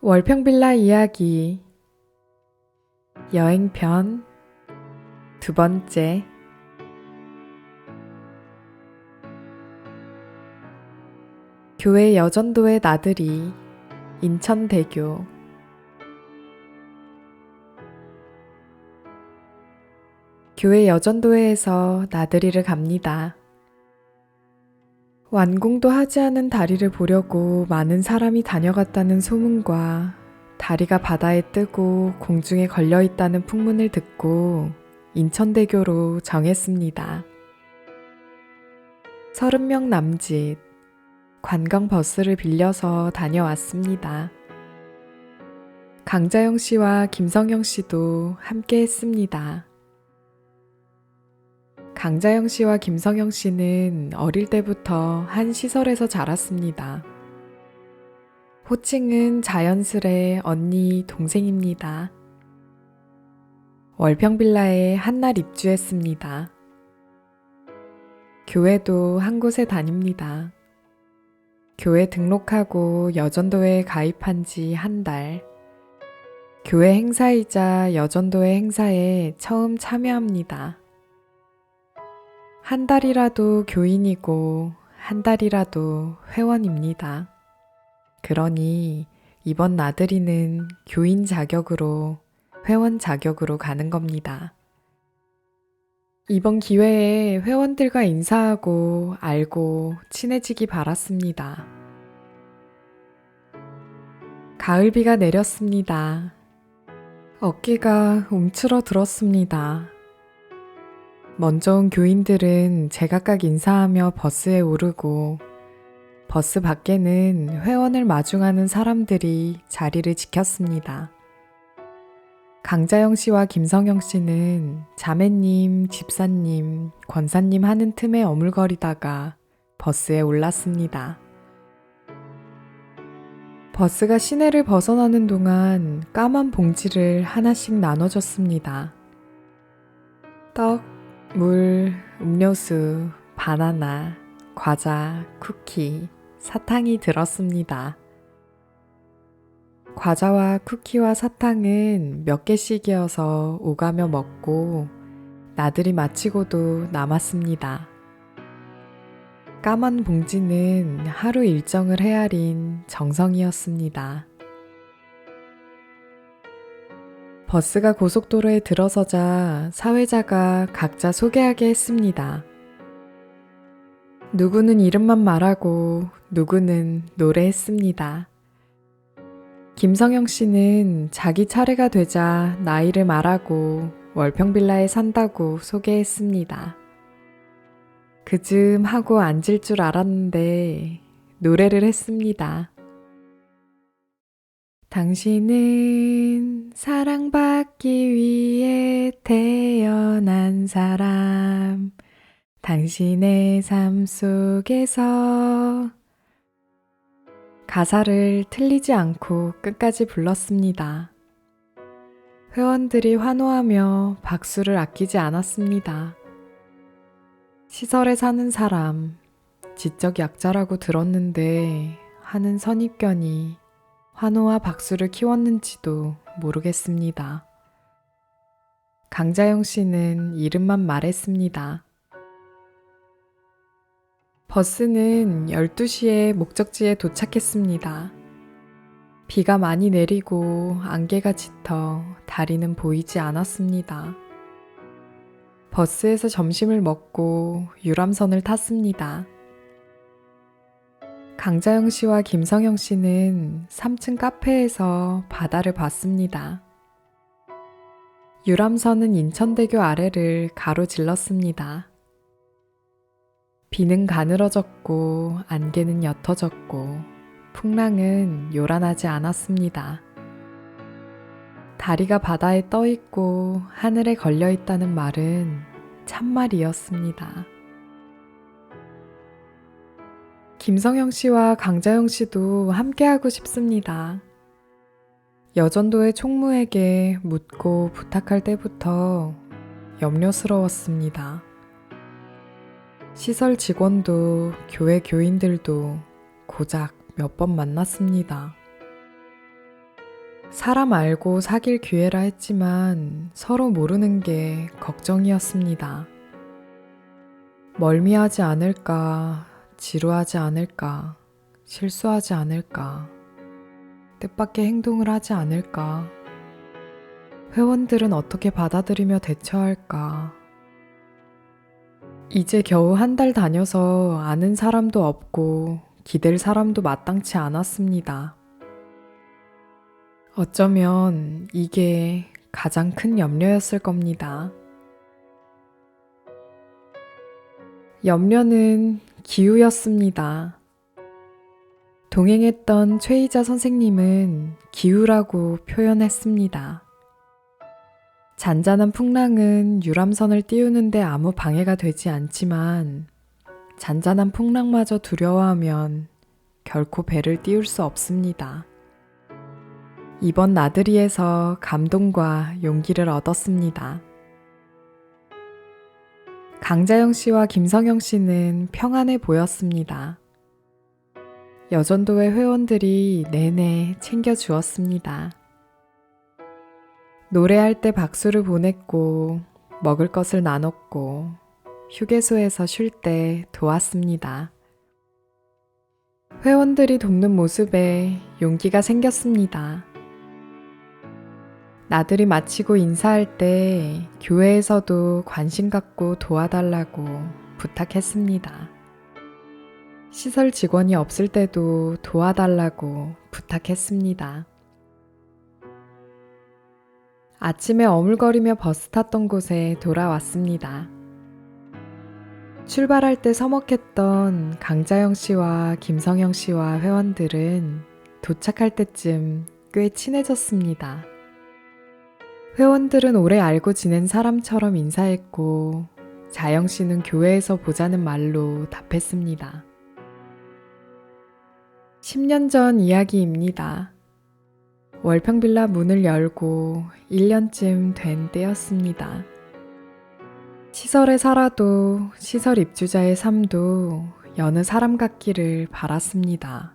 월평빌라 이야기 여행편 두 번째. 교회 여전도의 나들이 인천대교. 교회 여전도회에서 나들이를 갑니다. 완공도 하지 않은 다리를 보려고 많은 사람이 다녀갔다는 소문과 다리가 바다에 뜨고 공중에 걸려있다는 풍문을 듣고 인천대교로 정했습니다. 30명 남짓 관광버스를 빌려서 다녀왔습니다. 강자영 씨와 김성영 씨도 함께 했습니다. 강자영 씨와 김성영 씨는 어릴 때부터 한 시설에서 자랐습니다. 호칭은 자연스레 언니, 동생입니다. 월평빌라에 한날 입주했습니다. 교회도 한 곳에 다닙니다. 교회 등록하고 여전도회에 가입한 지 한 달. 교회 행사이자 여전도회 행사에 처음 참여합니다. 한 달이라도 교인이고 한 달이라도 회원입니다. 그러니 이번 나들이는 교인 자격으로 회원 자격으로 가는 겁니다. 이번 기회에 회원들과 인사하고 알고 친해지기 바랐습니다. 가을비가 내렸습니다. 어깨가 움츠러들었습니다. 먼저 온 교인들은 제각각 인사하며 버스에 오르고 버스 밖에는 회원을 마중하는 사람들이 자리를 지켰습니다. 강자영 씨와 김성영 씨는 자매님, 집사님, 권사님 하는 틈에 어물거리다가 버스에 올랐습니다. 버스가 시내를 벗어나는 동안 까만 봉지를 하나씩 나눠줬습니다. 떡, 물, 음료수, 바나나, 과자, 쿠키, 사탕이 들었습니다. 과자와 쿠키와 사탕은 몇 개씩이어서 오가며 먹고 나들이 마치고도 남았습니다. 까만 봉지는 하루 일정을 헤아린 정성이었습니다. 버스가 고속도로에 들어서자 사회자가 각자 소개하게 했습니다. 누구는 이름만 말하고 누구는 노래했습니다. 김성영 씨는 자기 차례가 되자 나이를 말하고 월평빌라에 산다고 소개했습니다. 그즘 하고 앉을 줄 알았는데 노래를 했습니다. 당신은 사랑받기 위해 태어난 사람, 당신의 삶 속에서. 가사를 틀리지 않고 끝까지 불렀습니다. 회원들이 환호하며 박수를 아끼지 않았습니다. 시설에 사는 사람, 지적 약자라고 들었는데 하는 선입견이 환호와 박수를 키웠는지도 모르겠습니다. 강자영 씨는 이름만 말했습니다. 버스는 12시에 목적지에 도착했습니다. 비가 많이 내리고 안개가 짙어 다리는 보이지 않았습니다. 버스에서 점심을 먹고 유람선을 탔습니다. 강자영 씨와 김성영 씨는 3층 카페에서 바다를 봤습니다. 유람선은 인천대교 아래를 가로질렀습니다. 비는 가늘어졌고 안개는 옅어졌고 풍랑은 요란하지 않았습니다. 다리가 바다에 떠있고 하늘에 걸려있다는 말은 참말이었습니다. 김성영 씨와 강자영 씨도 함께하고 싶습니다. 여전도의 총무에게 묻고 부탁할 때부터 염려스러웠습니다. 시설 직원도 교회 교인들도 고작 몇 번 만났습니다. 사람 알고 사귈 기회라 했지만 서로 모르는 게 걱정이었습니다. 멀미하지 않을까, 지루하지 않을까, 실수하지 않을까, 뜻밖의 행동을 하지 않을까, 회원들은 어떻게 받아들이며 대처할까. 이제 겨우 한 달 다녀서 아는 사람도 없고 기댈 사람도 마땅치 않았습니다. 어쩌면 이게 가장 큰 염려였을 겁니다. 염려는 기우였습니다. 동행했던 최희자 선생님은 기우라고 표현했습니다. 잔잔한 풍랑은 유람선을 띄우는데 아무 방해가 되지 않지만 잔잔한 풍랑마저 두려워하면 결코 배를 띄울 수 없습니다. 이번 나들이에서 감동과 용기를 얻었습니다. 강자영 씨와 김성영 씨는 평안해 보였습니다. 여전도회 회원들이 내내 챙겨주었습니다. 노래할 때 박수를 보냈고 먹을 것을 나눴고 휴게소에서 쉴 때 도왔습니다. 회원들이 돕는 모습에 용기가 생겼습니다. 나들이 마치고 인사할 때 교회에서도 관심 갖고 도와달라고 부탁했습니다. 시설 직원이 없을 때도 도와달라고 부탁했습니다. 아침에 어물거리며 버스 탔던 곳에 돌아왔습니다. 출발할 때 서먹했던 강자영 씨와 김성영 씨와 회원들은 도착할 때쯤 꽤 친해졌습니다. 회원들은 오래 알고 지낸 사람처럼 인사했고 자영 씨는 교회에서 보자는 말로 답했습니다. 10년 전 이야기입니다. 월평빌라 문을 열고 1년쯤 된 때였습니다. 시설에 살아도 시설 입주자의 삶도 여느 사람 같기를 바랐습니다.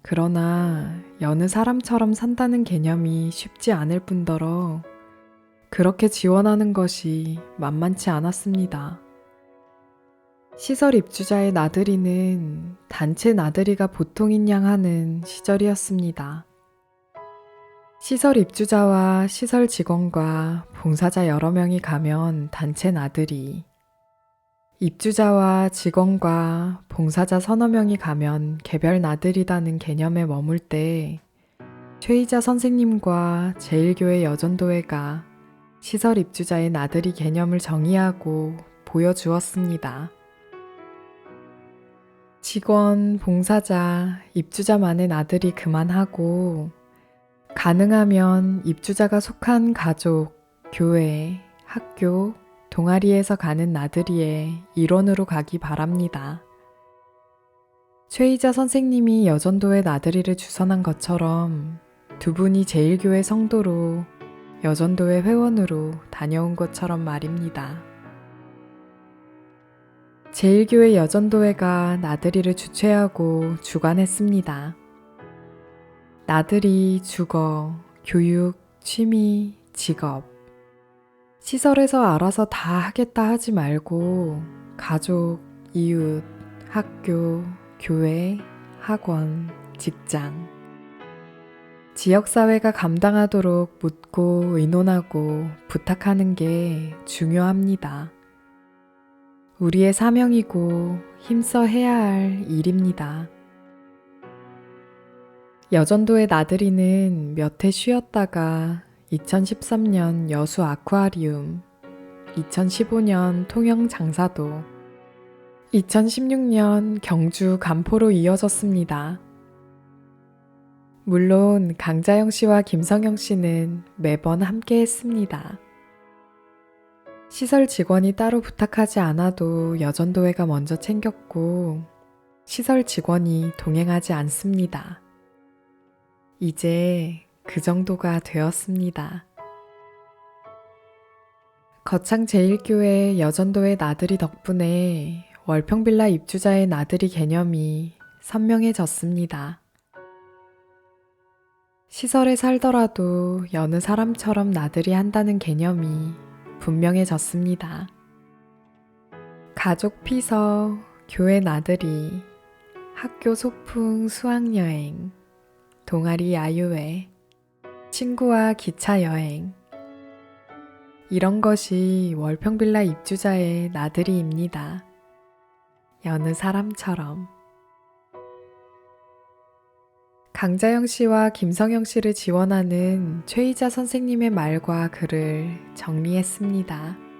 그러나 여느 사람처럼 산다는 개념이 쉽지 않을 뿐더러 그렇게 지원하는 것이 만만치 않았습니다. 시설 입주자의 나들이는 단체 나들이가 보통인 양 하는 시절이었습니다. 시설 입주자와 시설 직원과 봉사자 여러 명이 가면 단체 나들이, 입주자와 직원과 봉사자 서너 명이 가면 개별 나들이라는 개념에 머물 때 최희자 선생님과 제1교회 여전도회가 시설 입주자의 나들이 개념을 정의하고 보여주었습니다. 직원, 봉사자, 입주자만의 나들이 그만하고 가능하면 입주자가 속한 가족, 교회, 학교, 동아리에서 가는 나들이에 일원으로 가기 바랍니다. 최희자 선생님이 여전도회 나들이를 주선한 것처럼 두 분이 제1교회 성도로 여전도회 회원으로 다녀온 것처럼 말입니다. 제1교회 여전도회가 나들이를 주최하고 주관했습니다. 나들이, 주거, 교육, 취미, 직업. 시설에서 알아서 다 하겠다 하지 말고 가족, 이웃, 학교, 교회, 학원, 직장. 지역사회가 감당하도록 묻고 의논하고 부탁하는 게 중요합니다. 우리의 사명이고 힘써 해야 할 일입니다. 여전도의 나들이는 몇 해 쉬었다가 2013년 여수 아쿠아리움, 2015년 통영 장사도, 2016년 경주 간포로 이어졌습니다. 물론 강자영 씨와 김성영 씨는 매번 함께 했습니다. 시설 직원이 따로 부탁하지 않아도 여전도회가 먼저 챙겼고 시설 직원이 동행하지 않습니다. 이제 그 정도가 되었습니다. 거창 제1교회 여전도회 나들이 덕분에 월평빌라 입주자의 나들이 개념이 선명해졌습니다. 시설에 살더라도 여느 사람처럼 나들이 한다는 개념이 분명해졌습니다. 가족 피서, 교회 나들이, 학교 소풍 수학여행, 동아리 야유회, 친구와 기차 여행. 이런 것이 월평빌라 입주자의 나들이입니다. 여느 사람처럼. 강자영 씨와 김성영 씨를 지원하는 최희자 선생님의 말과 글을 정리했습니다.